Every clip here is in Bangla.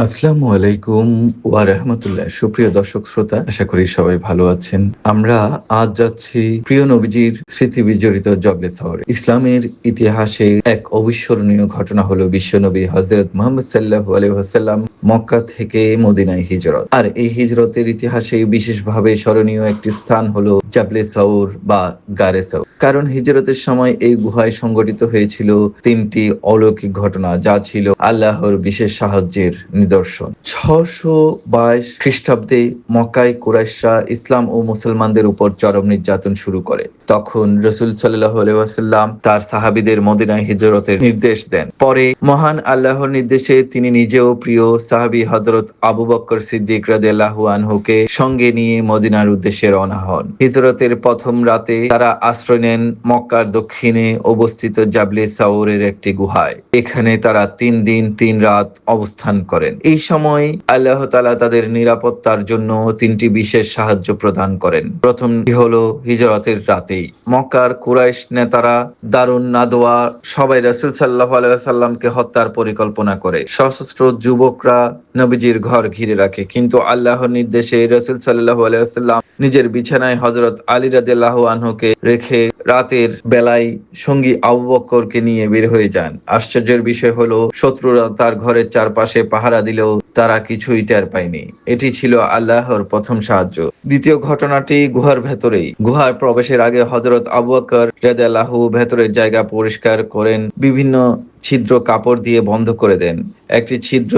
আসসালামু আলাইকুম ওয়া রাহমাতুল্লাহ। সুপ্রিয় দর্শক শ্রোতা, আশা করি সবাই ভালো আছেন। আমরা আজ যাচ্ছি প্রিয় নবীজির স্মৃতি বিজড়িত জবলে শহরে। ইসলামের ইতিহাসে এক অবিস্মরণীয় ঘটনা হলো বিশ্বনবী হযরত মুহাম্মদ সাল্লাল্লাহু আলাইহি ওয়াসাল্লাম মক্কা থেকে মদিনায় হিজরত। আর এই হিজরতের ইতিহাসে বিশেষভাবে স্মরণীয় একটি স্থান হলো জাবলে সৌর বা গারে সৌর। কারণ হিজরতের সময় এই গুহায় সংঘটিত হয়েছিল তিনটি অলৌকিক ঘটনা, যা ছিল আল্লাহর বিশেষ সাহায্যের নিদর্শন। ৬২২ খ্রিস্টাব্দে মক্কায় কুরাইশরা ইসলাম ও মুসলমানদের উপর চরম নির্যাতন শুরু করে। তখন রাসূল সাল্লাল্লাহু আলাইহি ওয়াসাল্লাম তার সাহাবীদের মদিনায় হিজরতের নির্দেশ দেন। পরে মহান আল্লাহর নির্দেশে তিনি নিজেও প্রিয় সাহাবী হযরত আবু বকর সিদ্দিক রাদিয়াল্লাহু আনহুকে সঙ্গে নিয়ে মদিনার উদ্দেশ্যে রওনা হন। হিজরতের প্রথম রাতে তারা আশ্রয় নেন মক্কার দক্ষিণে অবস্থিত জাবলে সাউরের একটি গুহায়। এখানে তারা ৩ দিন ৩ রাত অবস্থান করেন। এই সময় আল্লাহ তাআলা তাদের নিরাপত্তার জন্য ৩টি বিশেষ সাহায্য প্রদান করেন। প্রথমটি হলো হিজরতের রাতেই মক্কার কুরাইশ নেতারা দারুন নাদওয়া সবাই রাসূল সাল্লাল্লাহু আলাইহি ওয়াসাল্লামকে হত্যার পরিকল্পনা করে। সশস্ত্র যুবকরা নবীজির ঘর ঘিরে রাখে, কিন্তু আল্লাহর নির্দেশে রাসূল সাল্লাল্লাহু আলাইহি ওয়াসাল্লাম নিজের বিছানায় হযরত আলী রাদিয়াল্লাহু আনহুকে রেখে রাতের বেলায় সঙ্গী আবু বকরকে নিয়ে বের হয়ে যান। আশ্চর্যের বিষয় হলো শত্রুরা তার ঘরের চারপাশে পাহারা দিলেও তারা কিছুই টের পায়নি। এটি ছিল আল্লাহর প্রথম সাহায্য। দ্বিতীয় ঘটনাটি গুহার ভেতরেই। গুহার প্রবেশের আগে হযরত আবু বকর রাদিয়াল্লাহু ভেতরের জায়গা পরিষ্কার করেন, বিভিন্ন ছিদ্র কাপড় দিয়ে বন্ধ করে দেন। একটি ছিদ্র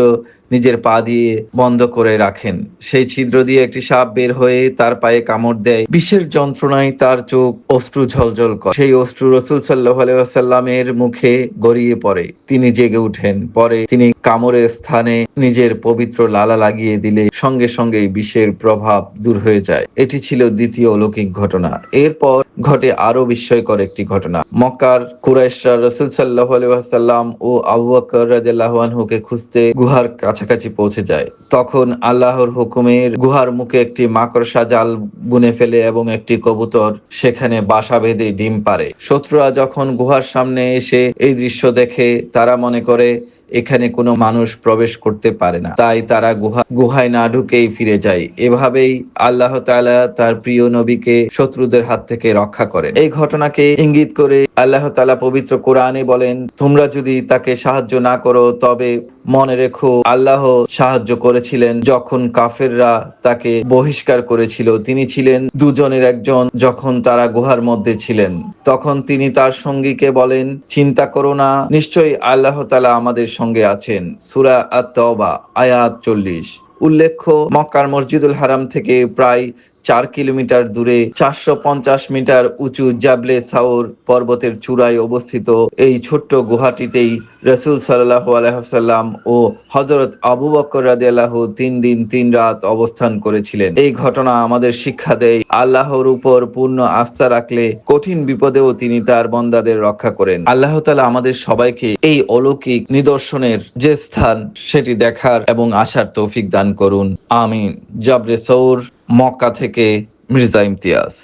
নিজের পা দিয়ে বন্ধ করে রাখেন। সেই ছিদ্র দিয়ে একটি সাপ বের হয়ে তার পায়ে কামড় দেয়। বিষের যন্ত্রণায় তার চোখ অশ্রু ঝলঝল করে। সেই অশ্রু রাসূল সাল্লাল্লাহু আলাইহি ওয়াসাল্লামের মুখে গড়িয়ে পড়ে। তিনি জেগে উঠেন। পরে তিনি কামড়ের স্থানে নিজের পবিত্র লালা লাগিয়ে দিলে সঙ্গে সঙ্গেই বিষের প্রভাব দূর হয়ে যায়। এটি ছিল দ্বিতীয় অলৌকিক ঘটনা। এরপর ঘটে আরো বিস্ময়কর একটি ঘটনা। মক্কার কুরাইশরা রাসূল সাল্লাল্লাহু আলাইহি ওয়াসাল্লাম ও আবু বকর রাদিয়াল্লাহু আনহুকে খুঁজতে গুহার কাছাকাছি পৌঁছে যায়। তখন আল্লাহর হুকুমের গুহার মুখে একটি মাকড়সা জাল বুনে ফেলে এবং একটি কবুতর সেখানে বাসা বেঁধে ডিম পাড়ে। শত্রুরা যখন গুহার সামনে এসে এই দৃশ্য দেখে, তারা মনে করে এখানে কোনো মানুষ প্রবেশ করতে পারে না, তাই তারা গুহায় না ঢুকেই ফিরে যায়। এভাবেই আল্লাহ তাআলা তার প্রিয় নবীকে শত্রুদের হাত থেকে রক্ষা করেন। এই ঘটনাকে ইঙ্গিত করে আল্লাহ তাআলা পবিত্র কোরআনে বলেন, তোমরা যদি তাকে সাহায্য না করো তবে মনে রেখো আল্লাহ সাহায্য করেছিলেন যখন কাফেররা তাকে বহিষ্কার করেছিল। তিনি ছিলেন দুজনের একজন। যখন তারা গুহার মধ্যে ছিলেন তখন তিনি তার সঙ্গীকে বলেন, চিন্তা করো না, নিশ্চয়ই আল্লাহ তাআলা আমাদের সঙ্গে আছেন। সূরা আত-তাওবা আয়াত ৪০। উল্লেখ্য, মক্কার মসজিদুল হারাম থেকে প্রায় ৪ কিলোমিটার দূরে ৪৫০ মিটার উঁচু জাবলে সাউর পর্বতের চূড়ায় অবস্থিত এই ছোট্ট গুহাটিতেই রাসূল সাল্লাল্লাহু আলাইহি ওয়াসাল্লাম ও হযরত আবু বকর রাদিয়াল্লাহু ৩ দিন ৩ রাত অবস্থান করেছিলেন। এই ঘটনা আমাদের শিক্ষা দেয়, আল্লাহর উপর পূর্ণ আস্থা রাখলে কঠিন বিপদেও তিনি তার বান্দাদের রক্ষা করেন। আল্লাহ তাআলা আমাদের সবাইকে এই অলৌকিক নিদর্শনের যে স্থান সেটি দেখার এবং আসার তৌফিক দান করুন। আমিন। জাবলে সৌর, মক্কা থেকে মির্জা ইমতিয়াজ।